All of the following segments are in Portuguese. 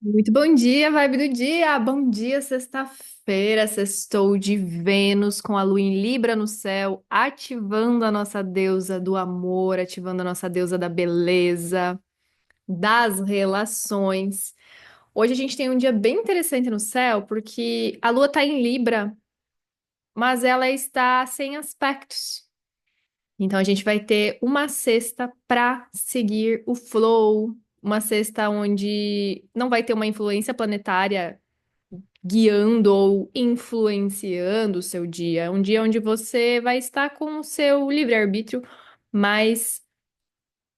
Muito bom dia, vibe do dia. Bom dia, sexta-feira. Sextou de Vênus com a lua em Libra no céu, ativando a nossa deusa do amor, ativando a nossa deusa da beleza, das relações. Hoje a gente tem um dia bem interessante no céu, porque a lua está em Libra, mas ela está sem aspectos. Então a gente vai ter uma sexta para seguir o flow, uma sexta onde não vai ter uma influência planetária guiando ou influenciando o seu dia. É um dia onde você vai estar com o seu livre-arbítrio, mas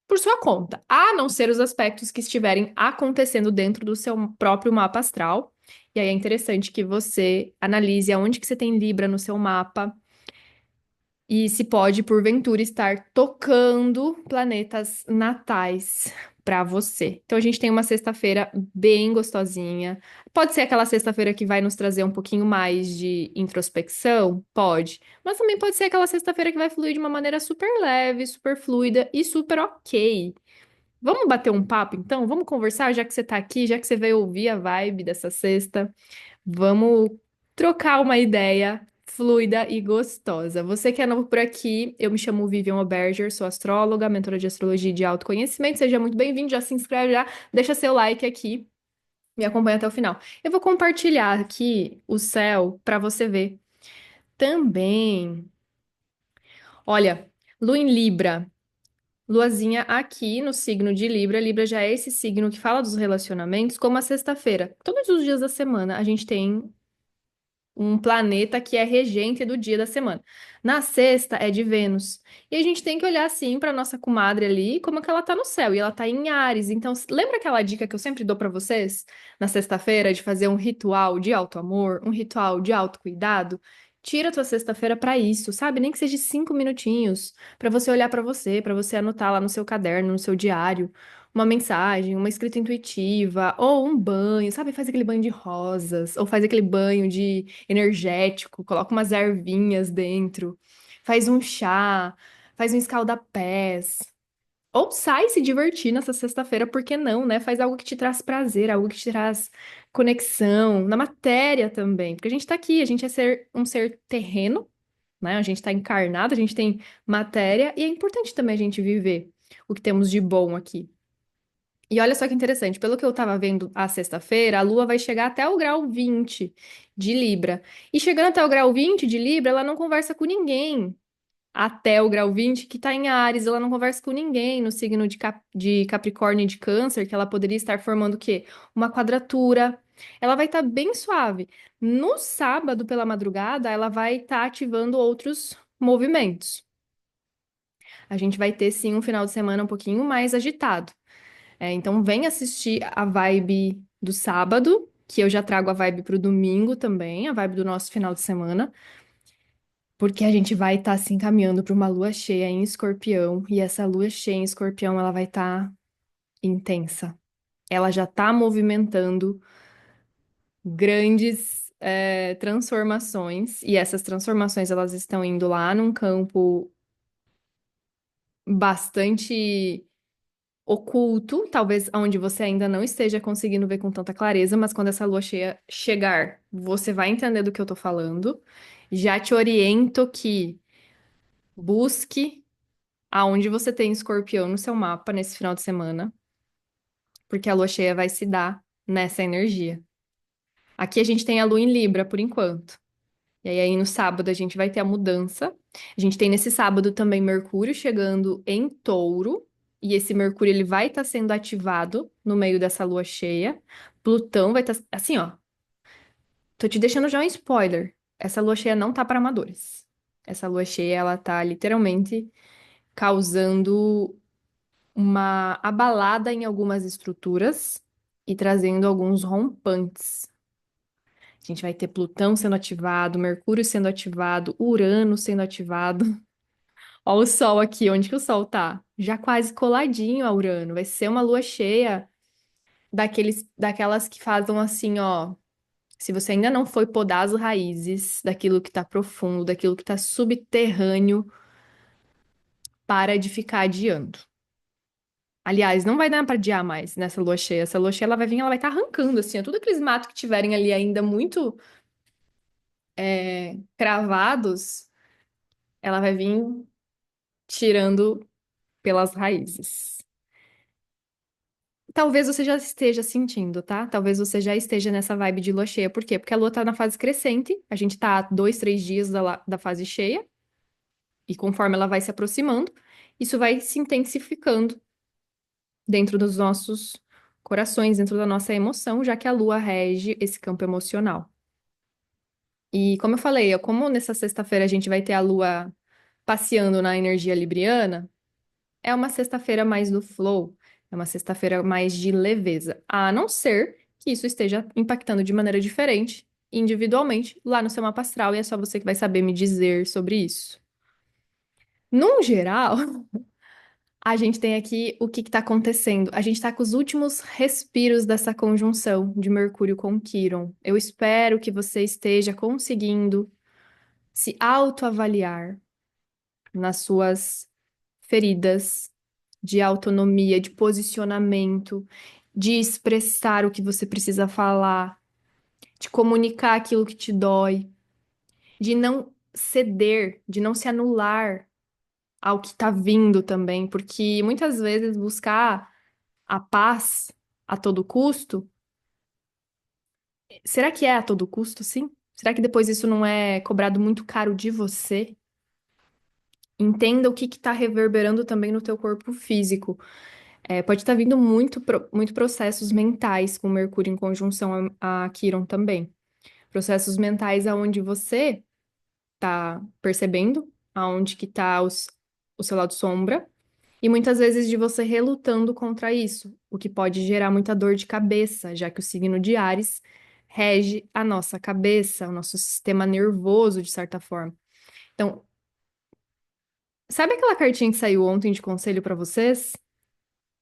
por sua conta, a não ser os aspectos que estiverem acontecendo dentro do seu próprio mapa astral. E aí é interessante que você analise aonde que você tem Libra no seu mapa e se pode, porventura, estar tocando planetas natais para você. Então a gente tem uma sexta-feira bem gostosinha. Pode ser aquela sexta-feira que vai nos trazer um pouquinho mais de introspecção? Pode. Mas também pode ser aquela sexta-feira que vai fluir de uma maneira super leve, super fluida e super ok. Vamos bater um papo então? Vamos conversar, já que você tá aqui, já que você veio ouvir a vibe dessa sexta. Vamos trocar uma ideia fluida e gostosa. Você que é novo por aqui, eu me chamo Vivian Oberger, sou astróloga, mentora de astrologia e de autoconhecimento. Seja muito bem-vindo, já se inscreve já, deixa seu like aqui e acompanha até o final. Eu vou compartilhar aqui o céu para você ver também. Olha, Lua em Libra. Luazinha aqui no signo de Libra. Libra já é esse signo que fala dos relacionamentos, como a sexta-feira. Todos os dias da semana a gente tem um planeta que é regente do dia da semana. Na sexta é de Vênus. E a gente tem que olhar assim para nossa comadre ali, como que ela tá no céu, e ela tá em Áries. Então, lembra aquela dica que eu sempre dou para vocês na sexta-feira de fazer um ritual de auto-amor, um ritual de autocuidado? Tira a tua sexta-feira para isso, sabe? Nem que seja 5 minutinhos, para você olhar para você anotar lá no seu caderno, no seu diário, uma mensagem, uma escrita intuitiva, ou um banho, sabe? Faz aquele banho de rosas, ou faz aquele banho de energético, coloca umas ervinhas dentro, faz um chá, faz um escalda-pés. Ou sai se divertir nessa sexta-feira, por que não, né? Faz algo que te traz prazer, algo que te traz conexão, na matéria também. Porque a gente tá aqui, a gente é um ser terreno, né? A gente tá encarnado, a gente tem matéria, e é importante também a gente viver o que temos de bom aqui. E olha só que interessante, pelo que eu tava vendo a sexta-feira, a Lua vai chegar até o grau 20 de Libra. E chegando até o grau 20 de Libra, ela não conversa com ninguém. Até o grau 20 que tá em Áries, ela não conversa com ninguém no signo de Capricórnio e de Câncer, que ela poderia estar formando o quê? Uma quadratura. Ela vai estar bem suave. No sábado, pela madrugada, ela vai estar ativando outros movimentos. A gente vai ter, sim, um final de semana um pouquinho mais agitado. Então vem assistir a vibe do sábado, que eu já trago a vibe pro domingo também, a vibe do nosso final de semana, porque a gente vai estar se encaminhando para uma lua cheia em Escorpião, e essa lua cheia em Escorpião, ela vai estar intensa. Ela já está movimentando grandes transformações, e essas transformações elas estão indo lá num campo bastante oculto, talvez onde você ainda não esteja conseguindo ver com tanta clareza, mas quando essa lua cheia chegar, você vai entender do que eu tô falando. Já te oriento que busque aonde você tem escorpião no seu mapa nesse final de semana, porque a lua cheia vai se dar nessa energia. Aqui a gente tem a lua em Libra por enquanto. E aí no sábado a gente vai ter a mudança. A gente tem nesse sábado também Mercúrio chegando em Touro, e esse Mercúrio ele vai estar sendo ativado no meio dessa lua cheia. Plutão vai estar assim, ó. Tô te deixando já um spoiler. Essa lua cheia não tá para amadores. Essa lua cheia ela tá literalmente causando uma abalada em algumas estruturas e trazendo alguns rompantes. A gente vai ter Plutão sendo ativado, Mercúrio sendo ativado, Urano sendo ativado. Ó o Sol aqui, onde que o Sol tá? Já quase coladinho a Urano. Vai ser uma lua cheia daquelas que fazem assim, ó. Se você ainda não foi podar as raízes daquilo que tá profundo, daquilo que tá subterrâneo, para de ficar adiando. Aliás, não vai dar pra adiar mais nessa lua cheia. Essa lua cheia, ela vai vir, ela vai estar arrancando, assim, ó, tudo aqueles matos que tiverem ali ainda muito cravados, ela vai vir tirando pelas raízes. Talvez você já esteja sentindo, tá? Talvez você já esteja nessa vibe de lua cheia. Por quê? Porque a lua tá na fase crescente, a gente tá a 2, 3 dias da fase cheia, e conforme ela vai se aproximando, isso vai se intensificando dentro dos nossos corações, dentro da nossa emoção, já que a lua rege esse campo emocional. E como eu falei, como nessa sexta-feira a gente vai ter a lua passeando na energia libriana, é uma sexta-feira mais do flow, é uma sexta-feira mais de leveza, a não ser que isso esteja impactando de maneira diferente, individualmente, lá no seu mapa astral, e é só você que vai saber me dizer sobre isso. Num geral, a gente tem aqui o que está acontecendo. A gente está com os últimos respiros dessa conjunção de Mercúrio com Quíron. Eu espero que você esteja conseguindo se autoavaliar nas suas feridas de autonomia, de posicionamento, de expressar o que você precisa falar, de comunicar aquilo que te dói, de não ceder, de não se anular ao que está vindo também, porque muitas vezes buscar a paz a todo custo, será que é a todo custo, sim? Será que depois isso não é cobrado muito caro de você? Entenda o que está reverberando também no teu corpo físico. Pode estar vindo muito processos mentais com Mercúrio em conjunção a Quirón também. Processos mentais aonde você está percebendo aonde que está o seu lado sombra e muitas vezes de você relutando contra isso, o que pode gerar muita dor de cabeça, já que o signo de Áries rege a nossa cabeça, o nosso sistema nervoso, de certa forma. Então, sabe aquela cartinha que saiu ontem de conselho para vocês?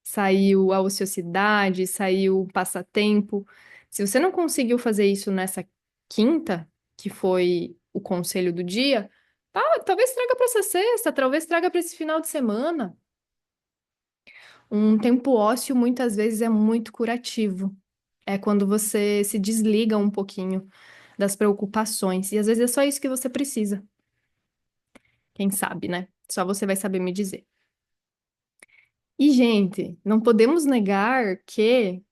Saiu a ociosidade, saiu o passatempo. Se você não conseguiu fazer isso nessa quinta, que foi o conselho do dia, talvez traga para essa sexta, talvez traga para esse final de semana. Um tempo ósseo muitas vezes é muito curativo. É quando você se desliga um pouquinho das preocupações. E às vezes é só isso que você precisa. Quem sabe, né? Só você vai saber me dizer. E, gente, não podemos negar que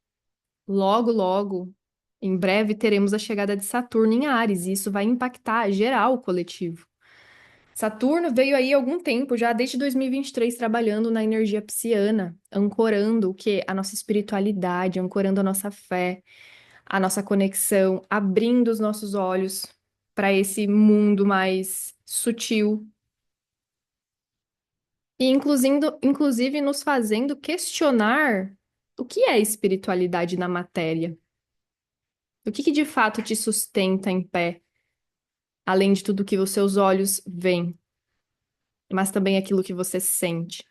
logo, logo, em breve, teremos a chegada de Saturno em Áries, e isso vai impactar geral o coletivo. Saturno veio aí há algum tempo, já desde 2023, trabalhando na energia pisciana, ancorando o quê? A nossa espiritualidade, ancorando a nossa fé, a nossa conexão, abrindo os nossos olhos para esse mundo mais sutil e inclusive nos fazendo questionar o que é espiritualidade na matéria. O que de fato te sustenta em pé, além de tudo que os seus olhos veem, mas também aquilo que você sente.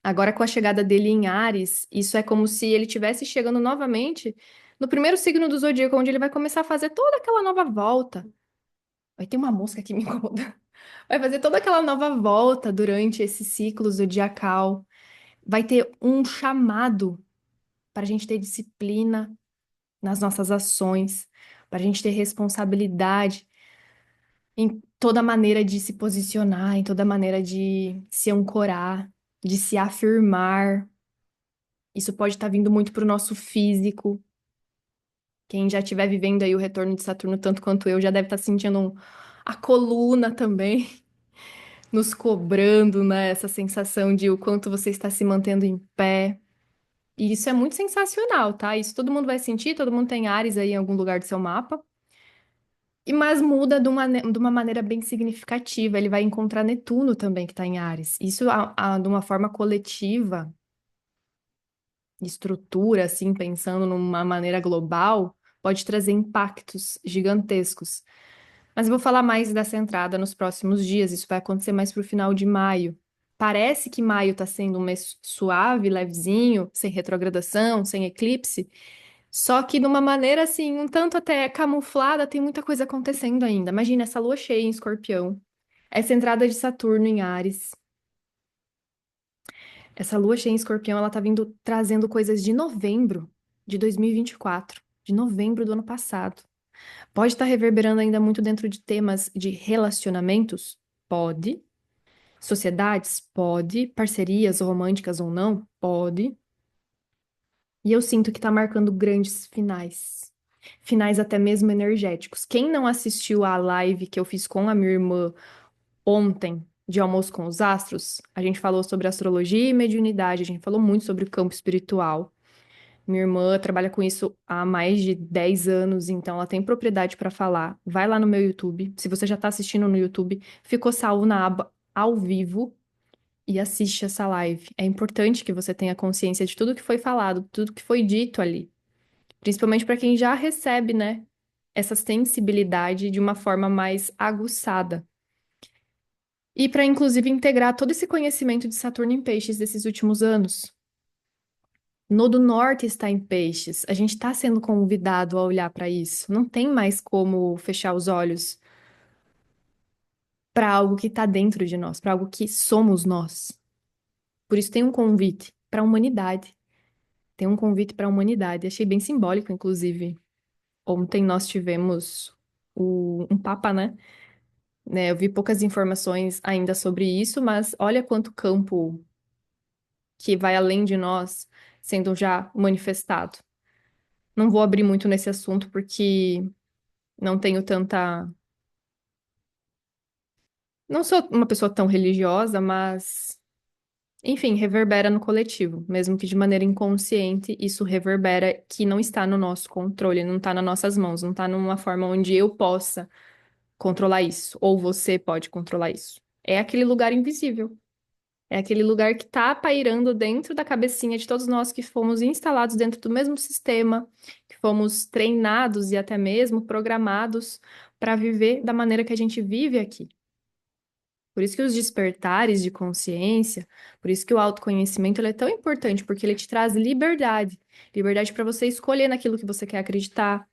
Agora, com a chegada dele em Áries, isso é como se ele estivesse chegando novamente no primeiro signo do zodíaco, onde ele vai começar a fazer toda aquela nova volta. Vai ter uma mosca que me incomoda. Vai fazer toda aquela nova volta durante esse ciclo zodiacal. Vai ter um chamado para a gente ter disciplina nas nossas ações, para a gente ter responsabilidade em toda maneira de se posicionar, em toda maneira de se ancorar, de se afirmar. Isso pode estar vindo muito para o nosso físico. Quem já estiver vivendo aí o retorno de Saturno tanto quanto eu já deve estar sentindo a coluna também nos cobrando, né? Essa sensação de o quanto você está se mantendo em pé. E isso é muito sensacional, tá? Isso todo mundo vai sentir, todo mundo tem Áries aí em algum lugar do seu mapa. Mas muda de uma maneira bem significativa. Ele vai encontrar Netuno também, que está em Áries. Isso, de uma forma coletiva, estrutura, assim, pensando numa maneira global, pode trazer impactos gigantescos. Mas eu vou falar mais dessa entrada nos próximos dias. Isso vai acontecer mais para o final de maio. Parece que maio está sendo um mês suave, levezinho, sem retrogradação, sem eclipse. Só que de uma maneira assim, um tanto até camuflada, tem muita coisa acontecendo ainda. Imagina essa lua cheia em Escorpião, essa entrada de Saturno em Áries, Essa lua cheia em Escorpião, ela tá vindo trazendo coisas de novembro de 2024, de novembro do ano passado. Pode estar reverberando ainda muito dentro de temas de relacionamentos? Pode. Sociedades? Pode. Parcerias românticas ou não? Pode. E eu sinto que tá marcando grandes finais. Finais até mesmo energéticos. Quem não assistiu à live que eu fiz com a minha irmã ontem, de Almoço com os Astros, a gente falou sobre astrologia e mediunidade, a gente falou muito sobre o campo espiritual. Minha irmã trabalha com isso há mais de 10 anos, então ela tem propriedade para falar. Vai lá no meu YouTube. Se você já está assistindo no YouTube, ficou salvo na aba ao vivo e assiste essa live. É importante que você tenha consciência de tudo que foi falado, tudo que foi dito ali. Principalmente para quem já recebe, né, essa sensibilidade de uma forma mais aguçada. E para, inclusive, integrar todo esse conhecimento de Saturno em Peixes desses últimos anos. Nodo Norte está em Peixes. A gente está sendo convidado a olhar para isso. Não tem mais como fechar os olhos para algo que está dentro de nós, para algo que somos nós. Por isso tem um convite para a humanidade. Tem um convite para a humanidade. Achei bem simbólico, inclusive. Ontem nós tivemos um papa, né? Eu vi poucas informações ainda sobre isso, mas olha quanto campo que vai além de nós sendo já manifestado. Não vou abrir muito nesse assunto porque não tenho tanta. Não sou uma pessoa tão religiosa, mas, enfim, reverbera no coletivo, mesmo que de maneira inconsciente, isso reverbera que não está no nosso controle, não está nas nossas mãos, não está numa forma onde eu possa controlar isso, ou você pode controlar isso. É aquele lugar invisível. É aquele lugar que está pairando dentro da cabecinha de todos nós que fomos instalados dentro do mesmo sistema, que fomos treinados e até mesmo programados para viver da maneira que a gente vive aqui. Por isso que os despertares de consciência, por isso que o autoconhecimento ele é tão importante, porque ele te traz liberdade. Liberdade para você escolher naquilo que você quer acreditar,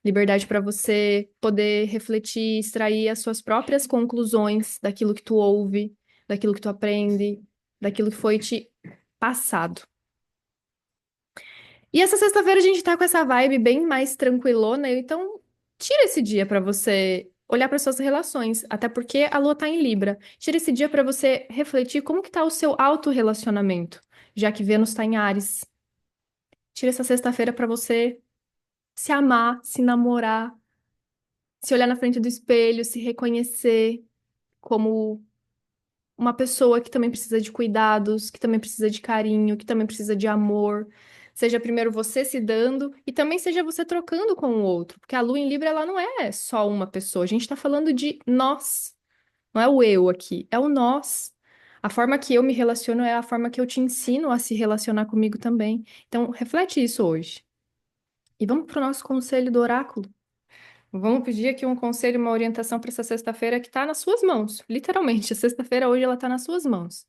liberdade para você poder refletir, extrair as suas próprias conclusões daquilo que tu ouve, daquilo que tu aprende, daquilo que foi te passado. E essa sexta-feira a gente tá com essa vibe bem mais tranquilona, então tira esse dia para você olhar para suas relações, até porque a lua tá em Libra. Tira esse dia para você refletir como que tá o seu autorrelacionamento, já que Vênus tá em Áries. Tira essa sexta-feira para você se amar, se namorar, se olhar na frente do espelho, se reconhecer como uma pessoa que também precisa de cuidados, que também precisa de carinho, que também precisa de amor. Seja primeiro você se dando e também seja você trocando com o outro, porque a lua em Libra ela não é só uma pessoa, a gente está falando de nós, não é o eu aqui, é o nós. A forma que eu me relaciono é a forma que eu te ensino a se relacionar comigo também. Então, reflete isso hoje. E vamos para o nosso conselho do oráculo. Vamos pedir aqui um conselho, uma orientação para essa sexta-feira que está nas suas mãos. Literalmente, a sexta-feira hoje ela está nas suas mãos.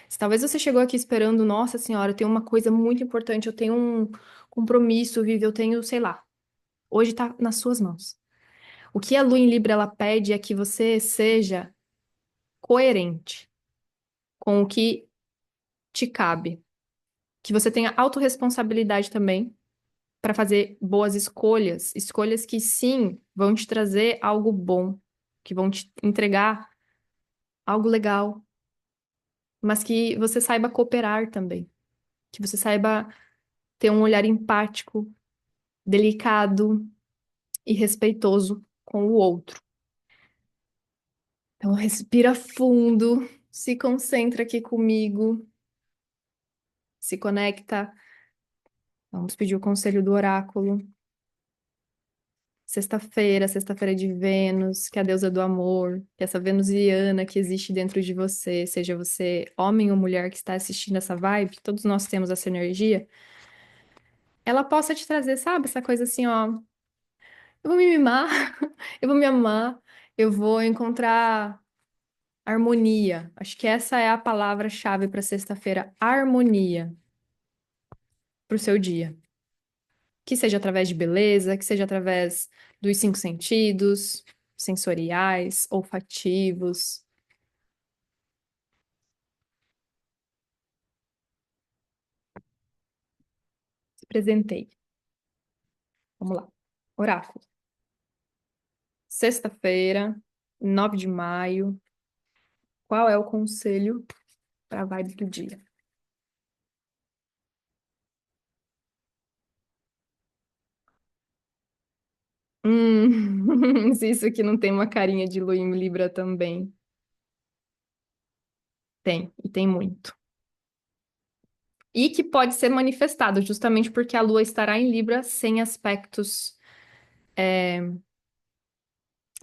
Se talvez você chegou aqui esperando, nossa senhora, eu tenho uma coisa muito importante, eu tenho um compromisso, Vivi, eu tenho, sei lá. Hoje está nas suas mãos. O que a Lua em Libra ela pede é que você seja coerente com o que te cabe, que você tenha autorresponsabilidade também para fazer boas escolhas, escolhas que sim vão te trazer algo bom, que vão te entregar algo legal, mas que você saiba cooperar também, que você saiba ter um olhar empático, delicado e respeitoso com o outro. Então, respira fundo, se concentra aqui comigo, se conecta. Vamos pedir o conselho do oráculo. Sexta-feira, sexta-feira de Vênus, que é a deusa do amor, que é essa venusiana que existe dentro de você, seja você homem ou mulher que está assistindo essa vibe, todos nós temos essa energia, ela possa te trazer, sabe, essa coisa assim, ó, eu vou me mimar, eu vou me amar, eu vou encontrar harmonia. Acho que essa é a palavra-chave para sexta-feira, harmonia para o seu dia. Que seja através de beleza, que seja através dos cinco sentidos, sensoriais, olfativos. Apresentei. Vamos lá. Oráculo. Sexta-feira, 9 de maio. Qual é o conselho para a vibe do dia? Se isso aqui não tem uma carinha de lua em Libra também. Tem, e tem muito. E que pode ser manifestado justamente porque a lua estará em Libra sem aspectos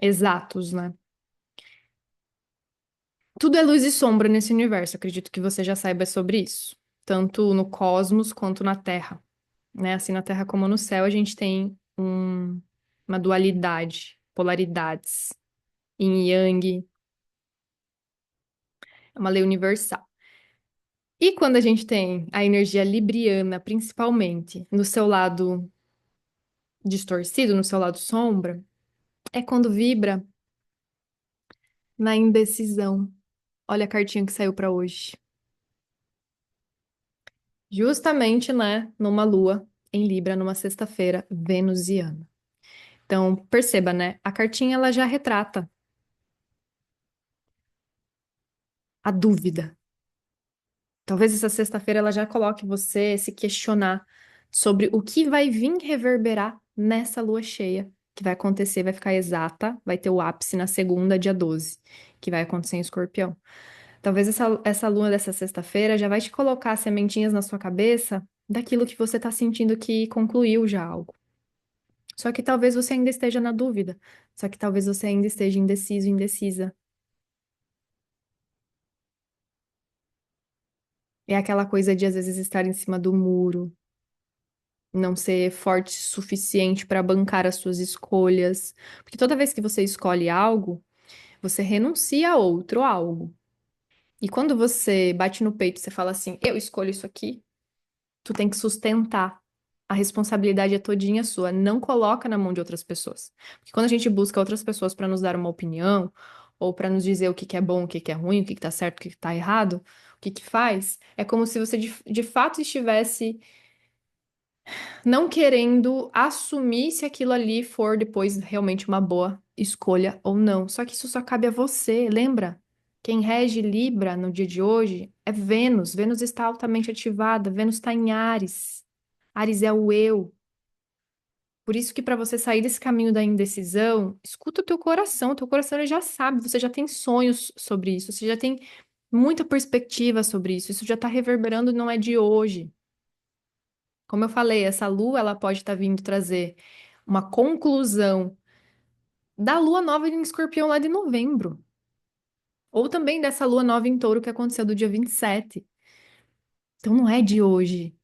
exatos, né? Tudo é luz e sombra nesse universo, acredito que você já saiba sobre isso. Tanto no cosmos quanto na Terra, né? Assim na Terra como no céu, a gente tem uma dualidade, polaridades, yin e yang, é uma lei universal. E quando a gente tem a energia libriana, principalmente, no seu lado distorcido, no seu lado sombra, é quando vibra na indecisão. Olha a cartinha que saiu para hoje. Justamente, né, numa lua em Libra, numa sexta-feira venusiana. Então, perceba, né? A cartinha ela já retrata a dúvida. Talvez essa sexta-feira ela já coloque você se questionar sobre o que vai vir reverberar nessa lua cheia, que vai acontecer, vai ficar exata, vai ter o ápice na segunda, dia 12, que vai acontecer em Escorpião. Talvez essa lua dessa sexta-feira já vai te colocar sementinhas na sua cabeça daquilo que você está sentindo que concluiu já algo. Só que talvez você ainda esteja na dúvida. Só que talvez você ainda esteja indeciso, indecisa. É aquela coisa de às vezes estar em cima do muro, não ser forte o suficiente para bancar as suas escolhas. Porque toda vez que você escolhe algo, você renuncia a outro algo. E quando você bate no peito e você fala assim, eu escolho isso aqui, tu tem que sustentar. A responsabilidade é todinha sua. Não coloca na mão de outras pessoas. Porque quando a gente busca outras pessoas para nos dar uma opinião, ou para nos dizer o que que é bom, o que que é ruim, o que que tá certo, o que que tá errado, o que que faz, é como se você de fato estivesse não querendo assumir se aquilo ali for depois realmente uma boa escolha ou não. Só que isso só cabe a você, lembra? Quem rege Libra no dia de hoje é Vênus. Vênus está altamente ativada, Vênus está em Áries. Áries é o eu. Por isso que para você sair desse caminho da indecisão, escuta o teu coração ele já sabe, você já tem sonhos sobre isso, você já tem muita perspectiva sobre isso, isso já está reverberando, não é de hoje. Como eu falei, essa lua ela pode estar vindo trazer uma conclusão da lua nova em Escorpião lá de novembro, ou também dessa lua nova em Touro que aconteceu do dia 27. Então não é de hoje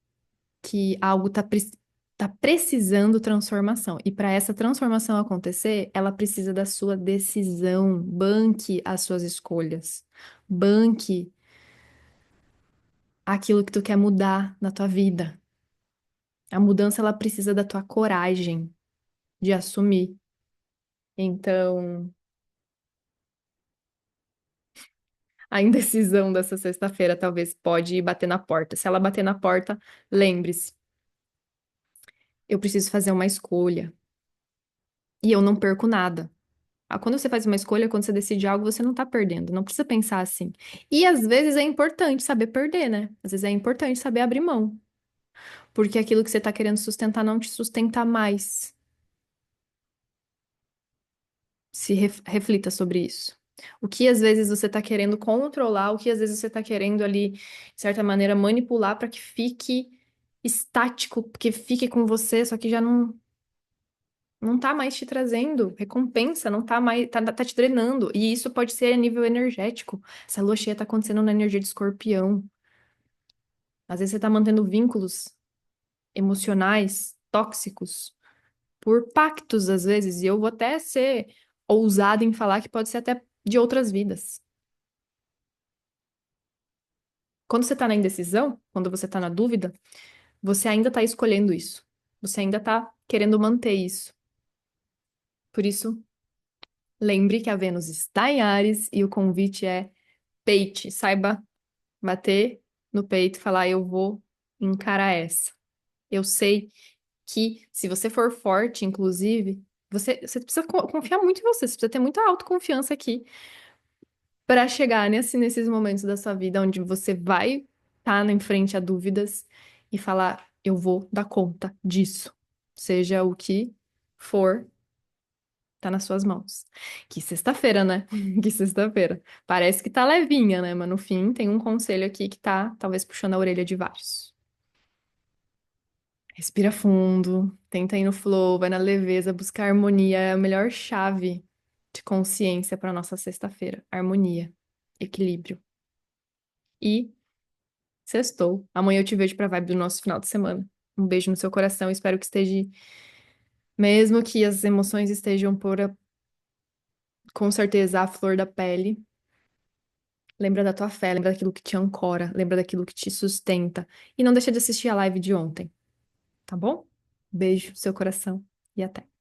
que algo tá precisando transformação. E para essa transformação acontecer, ela precisa da sua decisão. Banque as suas escolhas. Banque aquilo que tu quer mudar na tua vida. A mudança ela precisa da tua coragem de assumir. Então, a indecisão dessa sexta-feira talvez pode bater na porta. Se ela bater na porta, lembre-se, eu preciso fazer uma escolha e eu não perco nada. Quando você faz uma escolha, quando você decide algo, você não tá perdendo. Não precisa pensar assim. E às vezes é importante saber perder, né? Às vezes é importante saber abrir mão. Porque aquilo que você tá querendo sustentar não te sustenta mais. Se reflita sobre isso. O que às vezes você tá querendo controlar, o que às vezes você tá querendo ali, de certa maneira, manipular para que fique estático, que fique com você, só que já não tá mais te trazendo recompensa, não tá mais, tá te drenando. E isso pode ser a nível energético. Essa lua cheia tá acontecendo na energia de escorpião. Às vezes você tá mantendo vínculos emocionais tóxicos por pactos, às vezes, e eu vou até ser ousada em falar que pode ser até de outras vidas. Quando você tá na indecisão, quando você tá na dúvida, você ainda tá escolhendo isso. Você ainda tá querendo manter isso. Por isso, lembre que a Vênus está em Áries e o convite é peite, saiba bater no peito e falar, eu vou encarar essa. Eu sei que se você for forte, inclusive, você precisa confiar muito em você, você precisa ter muita autoconfiança aqui para chegar nesses momentos da sua vida onde você vai estar em frente a dúvidas e falar, eu vou dar conta disso. Seja o que for, tá nas suas mãos. Que sexta-feira, né? Que sexta-feira. Parece que tá levinha, né? Mas no fim tem um conselho aqui que tá talvez puxando a orelha de vários. Respira fundo, tenta ir no flow, vai na leveza, buscar harmonia é a melhor chave de consciência para nossa sexta-feira. Harmonia, equilíbrio. E sextou. Amanhã eu te vejo pra vibe do nosso final de semana. Um beijo no seu coração. Espero que esteja, mesmo que as emoções estejam com certeza à flor da pele. Lembra da tua fé, lembra daquilo que te ancora, lembra daquilo que te sustenta. E não deixa de assistir a live de ontem, tá bom? Beijo no seu coração e até.